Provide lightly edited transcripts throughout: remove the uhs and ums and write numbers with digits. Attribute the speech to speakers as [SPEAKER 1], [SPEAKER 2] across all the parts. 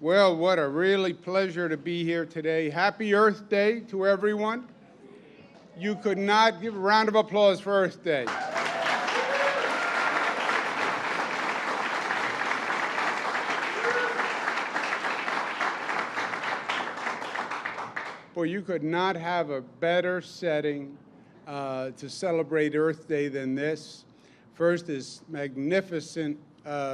[SPEAKER 1] Well, what a really pleasure to be here today. Happy Earth Day to everyone. You could not give a round of applause for Earth Day. Boy, you could not have a better setting to celebrate Earth Day than this. First, this magnificent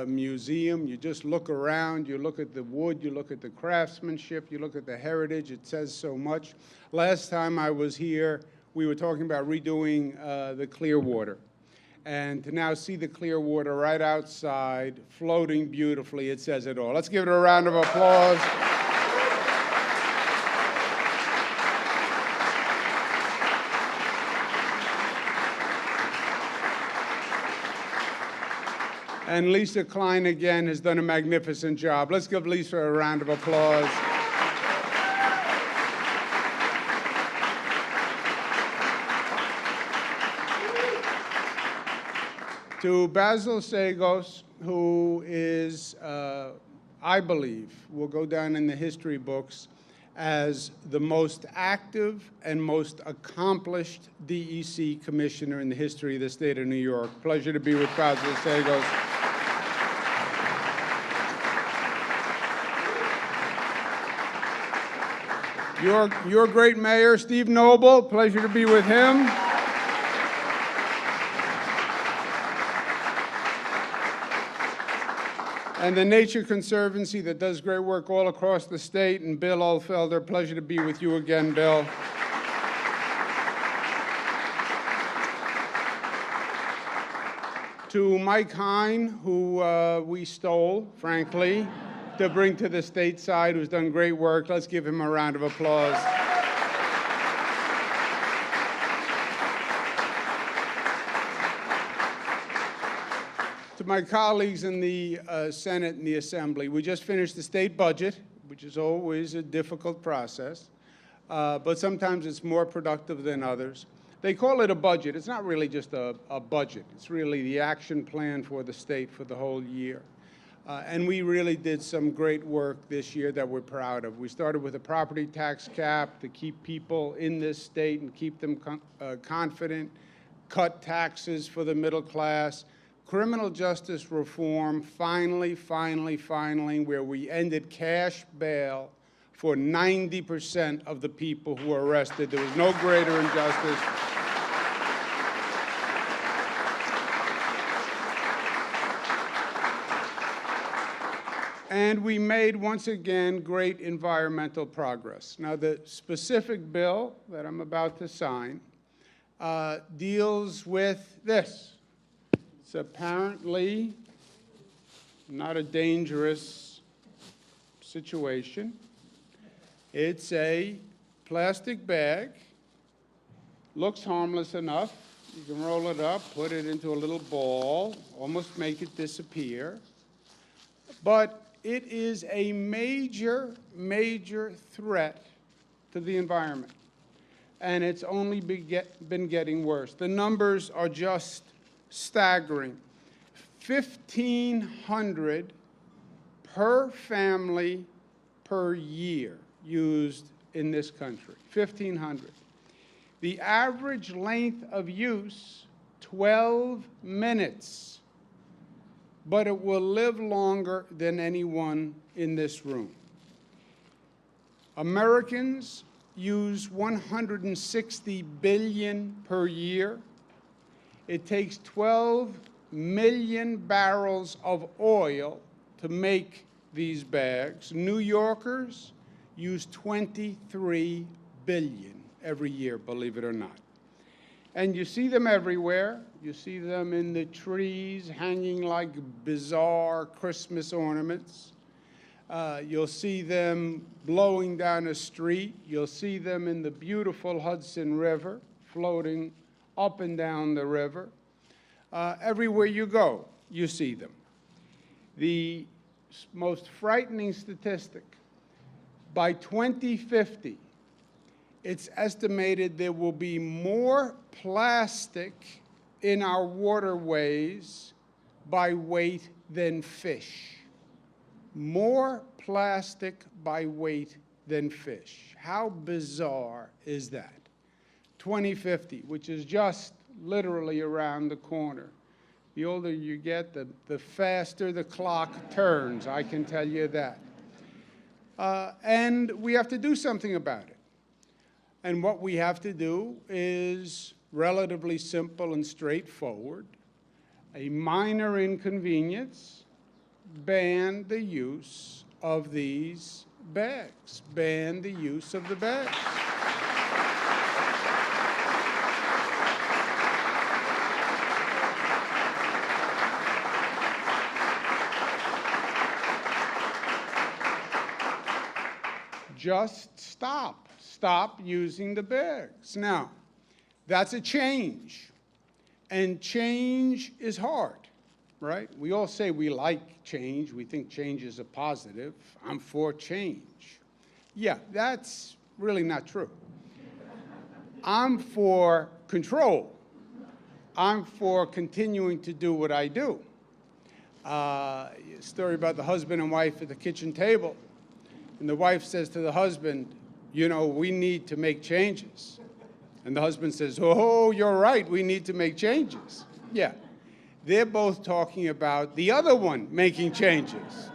[SPEAKER 1] museum. You just look around, you look at the wood, you look at the craftsmanship, you look at the heritage. It says so much. Last time I was here, we were talking about redoing the Clearwater. And to now see the Clearwater right outside, floating beautifully, it says it all. Let's give it a round of applause. And Lisa Klein, again, has done a magnificent job. Let's give Lisa a round of applause. To Basil Sagos, who is, I believe, will go down in the history books as the most active and most accomplished DEC commissioner in the history of the state of New York. Pleasure to be with Basil Sagos. Your great mayor, Steve Noble, pleasure to be with him. And the Nature Conservancy that does great work all across the state, and Bill Oldfelder, pleasure to be with you again, Bill. To Mike Hine, who we stole, frankly, to bring to the stateside, who's done great work. Let's give him a round of applause. To my colleagues in the Senate and the Assembly, we just finished the state budget, which is always a difficult process, but sometimes it's more productive than others. They call it a budget. It's not really just a budget. It's really the action plan for the state for the whole year. And we really did some great work this year that we're proud of. We started with a property tax cap to keep people in this state and keep them confident, cut taxes for the middle class, criminal justice reform, finally, where we ended cash bail for 90% of the people who were arrested. There was no greater injustice. And we made, once again, great environmental progress. Now, the specific bill that I'm about to sign deals with this. It's apparently not a dangerous situation. It's a plastic bag, looks harmless enough. You can roll it up, put it into a little ball, almost make it disappear. But it is a major, major threat to the environment. And it's only been getting worse. The numbers are just staggering. 1,500 per family per year used in this country, 1,500. The average length of use, 12 minutes. But it will live longer than anyone in this room. Americans use 160 billion per year. It takes 12 million barrels of oil to make these bags. New Yorkers use 23 billion every year, believe it or not. And you see them everywhere. You see them in the trees hanging like bizarre Christmas ornaments. You'll see them blowing down a street. You'll see them in the beautiful Hudson River, floating up and down the river. Everywhere you go, you see them. The most frightening statistic, by 2050, it's estimated there will be more plastic in our waterways by weight than fish. more plastic by weight than fish. How bizarre is that? 2050, which is just literally around the corner. The older you get, the faster the clock turns, I can tell you that. And we have to do something about it. And what we have to do is relatively simple and straightforward. A minor inconvenience, ban the use of these bags. Ban the use of the bags. Just stop. Stop using the bags. Now, that's a change. And change is hard, right? We all say we like change. We think change is a positive. I'm for change. Yeah, that's really not true. I'm for control. I'm for continuing to do what I do. A story about the husband and wife at the kitchen table. And the wife says to the husband, you know, we need to make changes. And the husband says, oh, you're right, we need to make changes. Yeah. They're both talking about the other one making changes.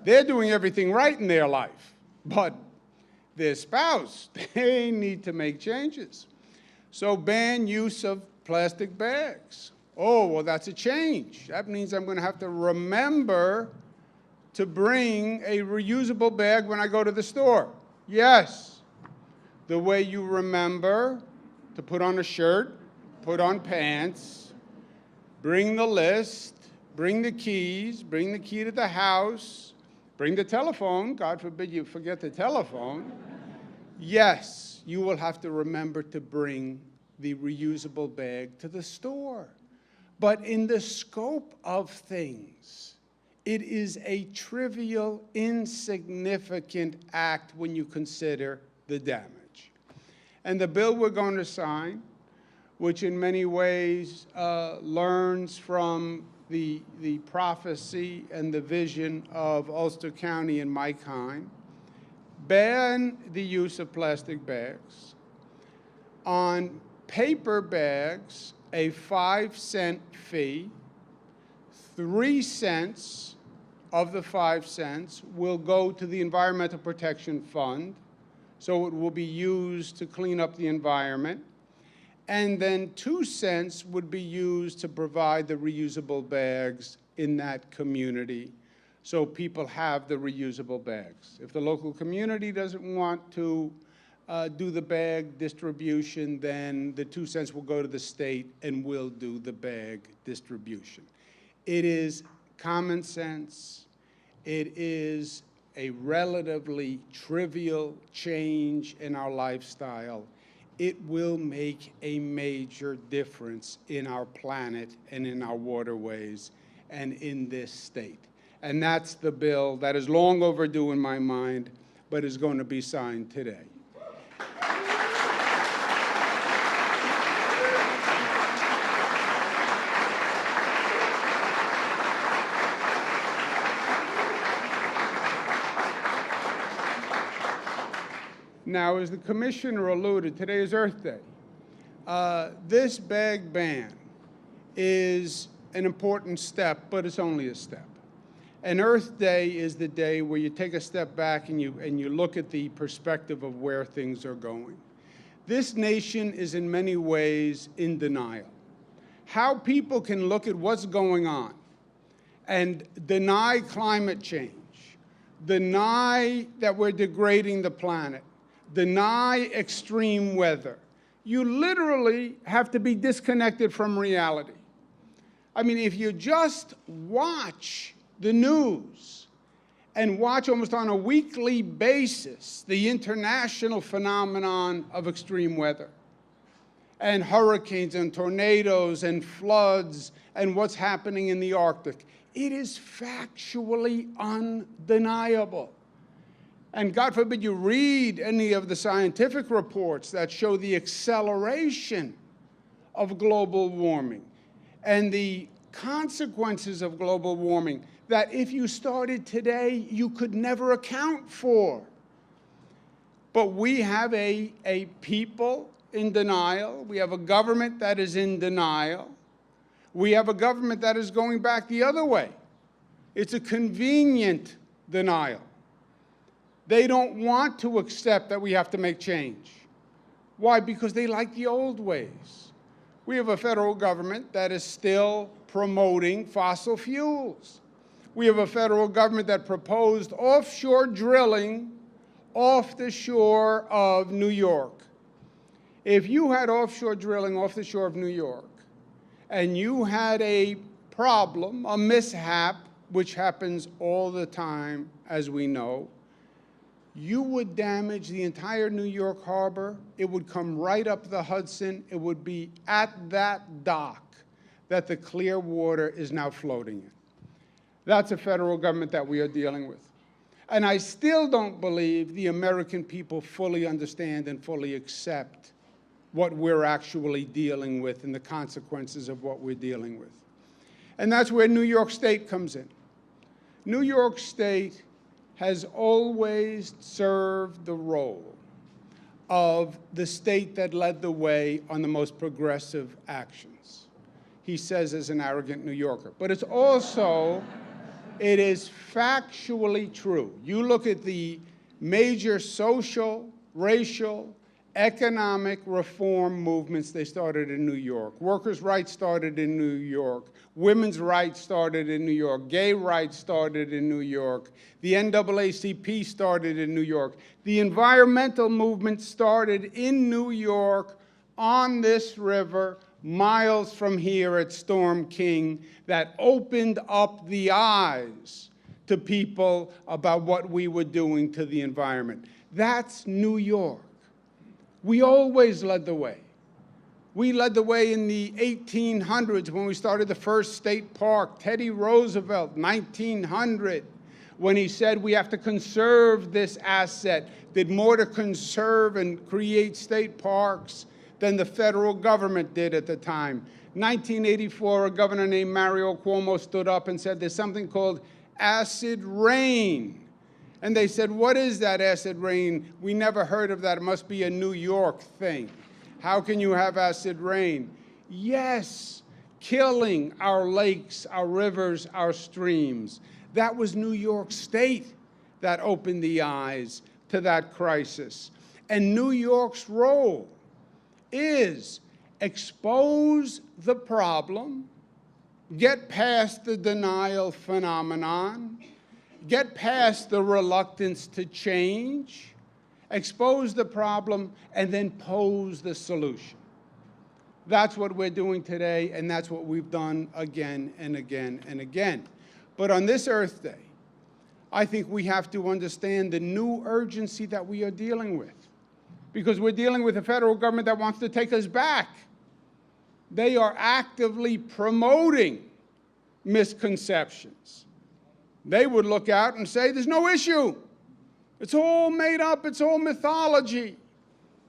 [SPEAKER 1] They're doing everything right in their life. But their spouse, they need to make changes. So ban use of plastic bags. Oh, well, that's a change. That means I'm going to have to remember to bring a reusable bag when I go to the store. Yes, the way you remember to put on a shirt, put on pants, bring the list, bring the keys, bring the key to the house, bring the telephone, God forbid you forget the telephone. Yes, you will have to remember to bring the reusable bag to the store. But in the scope of things, it is a trivial, insignificant act when you consider the damage. And the bill we're going to sign, which in many ways learns from the prophecy and the vision of Ulster County and Mike Hine, ban the use of plastic bags. On paper bags, a 5-cent fee. 3 cents of the 5 cents will go to the Environmental Protection Fund, so it will be used to clean up the environment. And then 2 cents would be used to provide the reusable bags in that community, so people have the reusable bags. If the local community doesn't want to do the bag distribution, then the 2 cents will go to the state and we'll do the bag distribution. It is common sense. It is a relatively trivial change in our lifestyle. It will make a major difference in our planet and in our waterways and in this state. And that's the bill that is long overdue in my mind, but is going to be signed today. Now, as the commissioner alluded, today is Earth Day. This bag ban is an important step, but it's only a step. And Earth Day is the day where you take a step back and you look at the perspective of where things are going. This nation is in many ways in denial. How people can look at what's going on and deny climate change, deny that we're degrading the planet, deny extreme weather. You literally have to be disconnected from reality. I mean, if you just watch the news and watch almost on a weekly basis the international phenomenon of extreme weather and hurricanes and tornadoes and floods and what's happening in the Arctic, it is factually undeniable. And God forbid you read any of the scientific reports that show the acceleration of global warming and the consequences of global warming that if you started today, you could never account for. But we have a people in denial. We have a government that is in denial. We have a government that is going back the other way. It's a convenient denial. They don't want to accept that we have to make change. Why? Because they like the old ways. We have a federal government that is still promoting fossil fuels. We have a federal government that proposed offshore drilling off the shore of New York. If you had offshore drilling off the shore of New York, and you had a problem, a mishap, which happens all the time, as we know, you would damage the entire New York harbor. It would come right up the Hudson. It would be at that dock that the clear water is now floating in. That's a federal government that we are dealing with. And I still don't believe the American people fully understand and fully accept what we're actually dealing with and the consequences of what we're dealing with. And that's where New York State comes in. New York State has always served the role of the state that led the way on the most progressive actions. He says as an arrogant New Yorker. But it's also, it is factually true. You look at the major social, racial, economic reform movements, they started in New York. Workers' rights started in New York. Women's rights started in New York. Gay rights started in New York. The NAACP started in New York. The environmental movement started in New York on this river, miles from here at Storm King, that opened up the eyes to people about what we were doing to the environment. That's New York. We always led the way. We led the way in the 1800s when we started the first state park. Teddy Roosevelt, 1900, when he said we have to conserve this asset, did more to conserve and create state parks than the federal government did at the time. 1984, a governor named Mario Cuomo stood up and said there's something called acid rain. And they said, what is that acid rain? We never heard of that. It must be a New York thing. How can you have acid rain? Yes, killing our lakes, our rivers, our streams. That was New York State that opened the eyes to that crisis. And New York's role is expose the problem, get past the denial phenomenon, get past the reluctance to change, expose the problem, and then pose the solution. That's what we're doing today, and that's what we've done again and again and again. But on this Earth Day, I think we have to understand the new urgency that we are dealing with, because we're dealing with a federal government that wants to take us back. They are actively promoting misconceptions. They would look out and say, there's no issue. It's all made up. It's all mythology.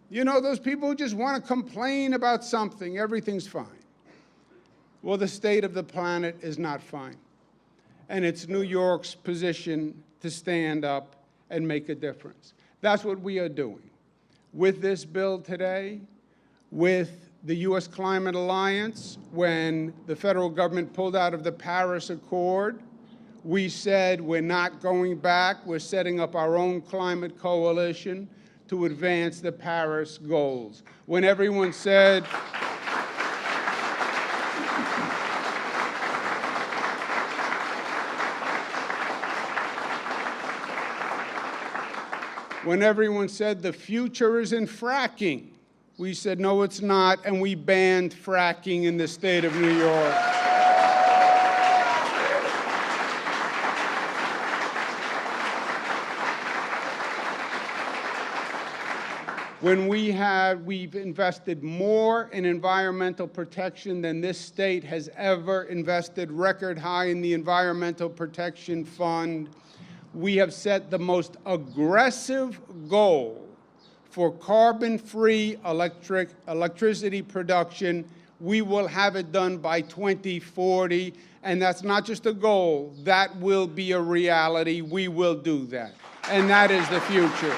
[SPEAKER 1] You know, those people who just want to complain about something, everything's fine. Well, the state of the planet is not fine. And it's New York's position to stand up and make a difference. That's what we are doing. With this bill today, with the U.S. Climate Alliance, when the federal government pulled out of the Paris Accord, we said we're not going back. We're setting up our own climate coalition to advance the Paris goals. When everyone said, the future is in fracking, we said, no, it's not, and we banned fracking in the state of New York. When we've invested more in environmental protection than this state has ever invested, record high in the Environmental Protection Fund. We have set the most aggressive goal for carbon-free electricity production. We will have it done by 2040, And that's not just a goal, that will be a reality. We will do that. And that is the future.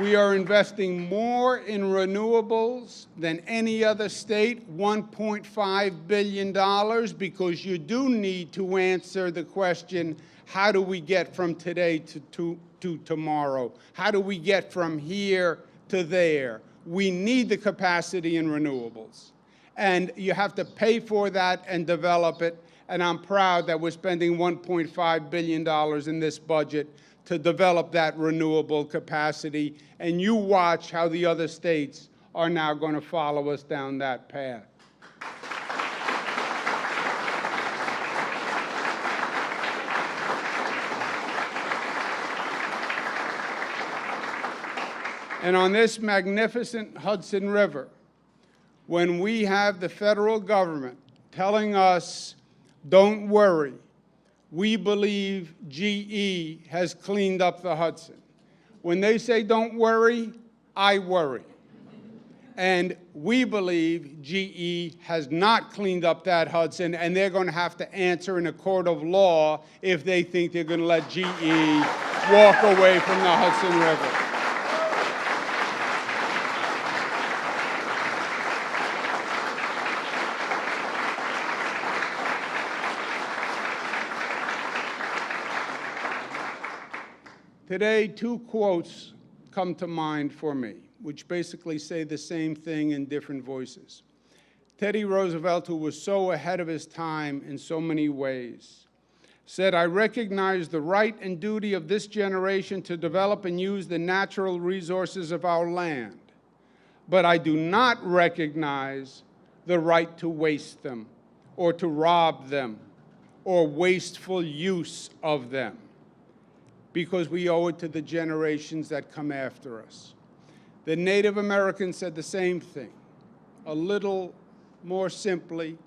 [SPEAKER 1] We are investing more in renewables than any other state, $1.5 billion, because you do need to answer the question, how do we get from today to tomorrow? How do we get from here to there? We need the capacity in renewables. And you have to pay for that and develop it. And I'm proud that we're spending $1.5 billion in this budget to develop that renewable capacity, and you watch how the other states are now going to follow us down that path. And on this magnificent Hudson River, when we have the federal government telling us, don't worry, we believe GE has cleaned up the Hudson. When they say don't worry, I worry. And we believe GE has not cleaned up that Hudson, and they're going to have to answer in a court of law if they think they're going to let GE walk away from the Hudson River. Today, two quotes come to mind for me, which basically say the same thing in different voices. Teddy Roosevelt, who was so ahead of his time in so many ways, said, "I recognize the right and duty of this generation to develop and use the natural resources of our land, but I do not recognize the right to waste them or to rob them or wasteful use of them, because we owe it to the generations that come after us." The Native Americans said the same thing, a little more simply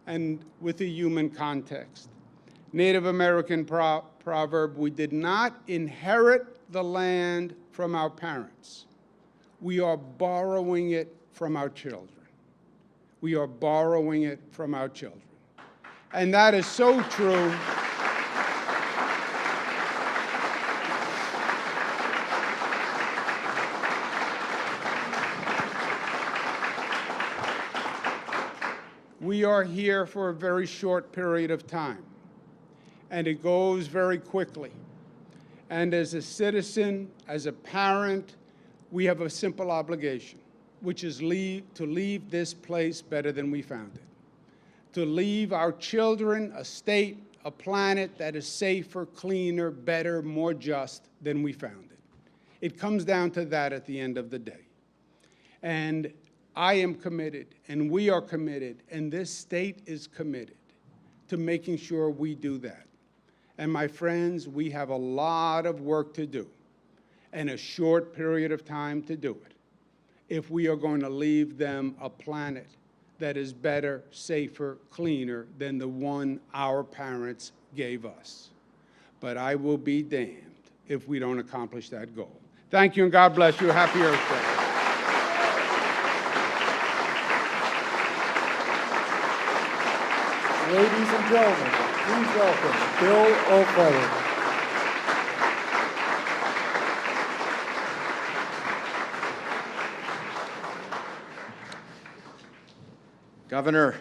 [SPEAKER 1] and with a human context. Native American proverb, we did not inherit the land from our parents. We are borrowing it from our children. We are borrowing it from our children. And that is so true. We are here for a very short period of time, and it goes very quickly. And as a citizen, as a parent, we have a simple obligation, which is to leave this place better than we found it. To leave our children a state, a planet that is safer, cleaner, better, more just than we found it. It comes down to that at the end of the day. And I am committed, and we are committed, and this state is committed to making sure we do that. And my friends, we have a lot of work to do and a short period of time to do it if we are going to leave them a planet that is better, safer, cleaner than the one our parents gave us. But I will be damned if we don't accomplish that goal. Thank you, and God bless you. Happy Earth Day.
[SPEAKER 2] Ladies and gentlemen, please welcome Bill O'Feather.
[SPEAKER 3] Governor,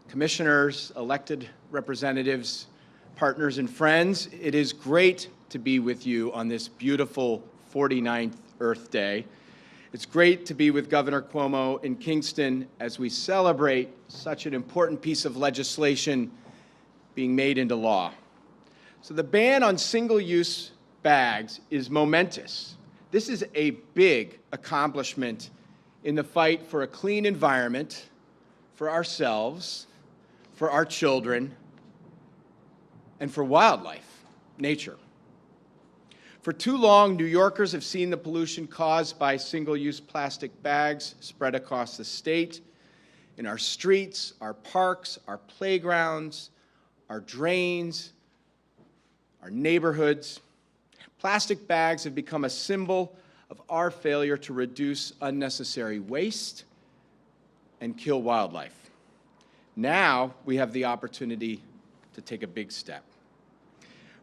[SPEAKER 3] commissioners, elected representatives, partners, and friends, it is great to be with you on this beautiful 49th Earth Day. It's great to be with Governor Cuomo in Kingston as we celebrate such an important piece of legislation being made into law. So the ban on single-use bags is momentous. This is a big accomplishment in the fight for a clean environment, for ourselves, for our children, and for wildlife, nature. For too long, New Yorkers have seen the pollution caused by single-use plastic bags spread across the state, in our streets, our parks, our playgrounds, our drains, our neighborhoods. Plastic bags have become a symbol of our failure to reduce unnecessary waste and kill wildlife. Now we have the opportunity to take a big step.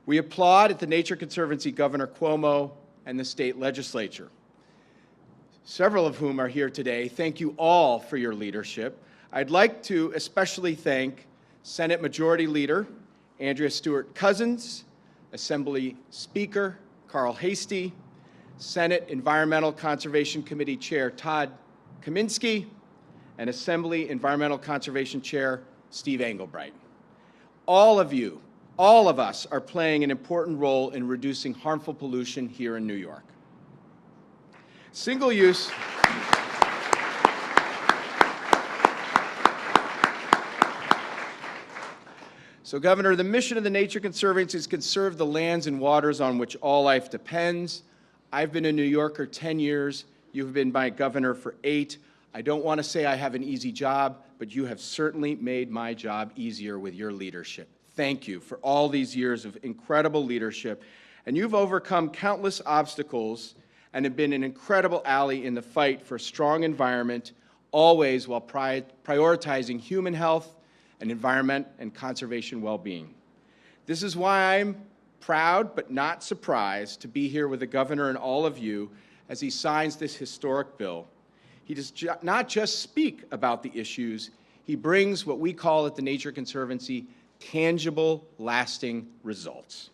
[SPEAKER 3] We applaud at the Nature Conservancy Governor Cuomo and the state legislature, several of whom are here today. Thank you all for your leadership. I'd like to especially thank Senate Majority Leader Andrea Stewart-Cousins, Assembly Speaker Carl Hastie, Senate Environmental Conservation Committee Chair Todd Kaminsky, and Assembly Environmental Conservation Chair Steve Engelbright. All of you, all of us are playing an important role in reducing harmful pollution here in New York. Single-use. So, Governor, the mission of the Nature Conservancy is to conserve the lands and waters on which all life depends. I've been a New Yorker 10 years. You've been my governor for 8. I don't want to say I have an easy job, but you have certainly made my job easier with your leadership. Thank you for all these years of incredible leadership. And you've overcome countless obstacles and have been an incredible ally in the fight for a strong environment, always while prioritizing human health and environment and conservation well-being. This is why I'm proud but not surprised to be here with the governor and all of you as he signs this historic bill. He does not just speak about the issues, he brings what we call at the Nature Conservancy tangible, lasting results.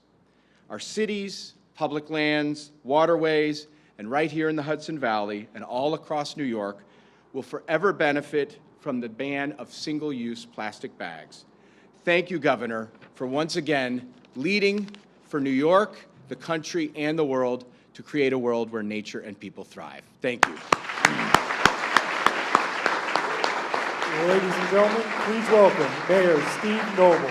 [SPEAKER 3] Our cities, public lands, waterways, and right here in the Hudson Valley and all across New York will forever benefit from the ban of single-use plastic bags. Thank you, Governor, for once again leading for New York, the country, and the world to create a world where nature and people thrive. Thank you.
[SPEAKER 2] Ladies and gentlemen, please welcome Mayor Steve Noble.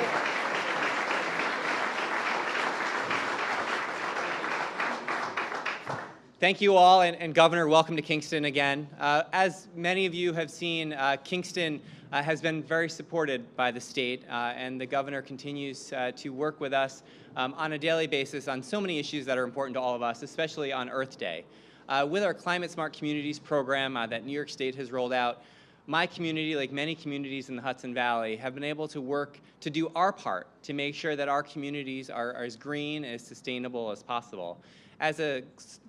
[SPEAKER 4] Thank you all, and Governor, welcome to Kingston again. As many of you have seen, Kingston has been very supported by the state, and the governor continues to work with us on a daily basis on so many issues that are important to all of us, especially on Earth Day. With our Climate Smart Communities program that New York State has rolled out, my community, like many communities in the Hudson Valley, have been able to work to do our part to make sure that our communities are as green, as sustainable as possible. As a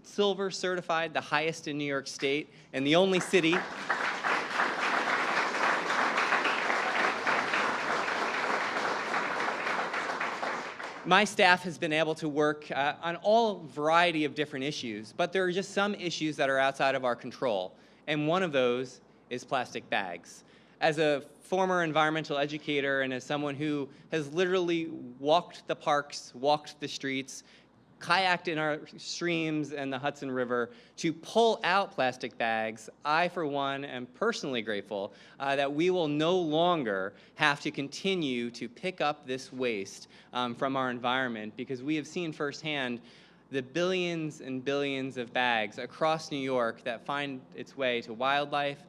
[SPEAKER 4] silver certified, the highest in New York State, and the only city my staff has been able to work on all variety of different issues, but there are just some issues that are outside of our control, and one of those is plastic bags. As a former environmental educator and as someone who has literally walked the parks, walked the streets, kayaked in our streams and the Hudson River to pull out plastic bags, I, for one, am personally grateful that we will no longer have to continue to pick up this waste from our environment, because we have seen firsthand the billions and billions of bags across New York that find its way to wildlife,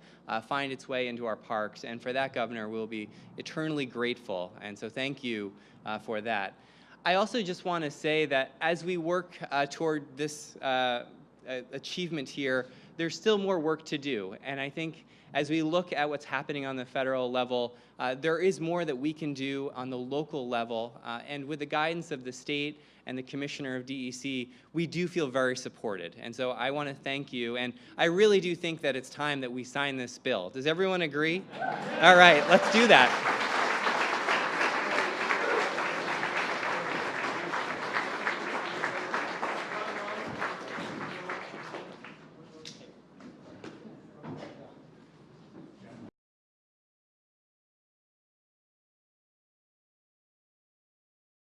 [SPEAKER 4] find its way into our parks, and for that, Governor, we'll be eternally grateful, and so thank you for that. I also just want to say that as we work toward this achievement here, there's still more work to do. And I think as we look at what's happening on the federal level, there is more that we can do on the local level. And with the guidance of the state and the commissioner of DEC, we do feel very supported. And so I want to thank you. And I really do think that it's time that we sign this bill. Does everyone agree? All right, let's do that.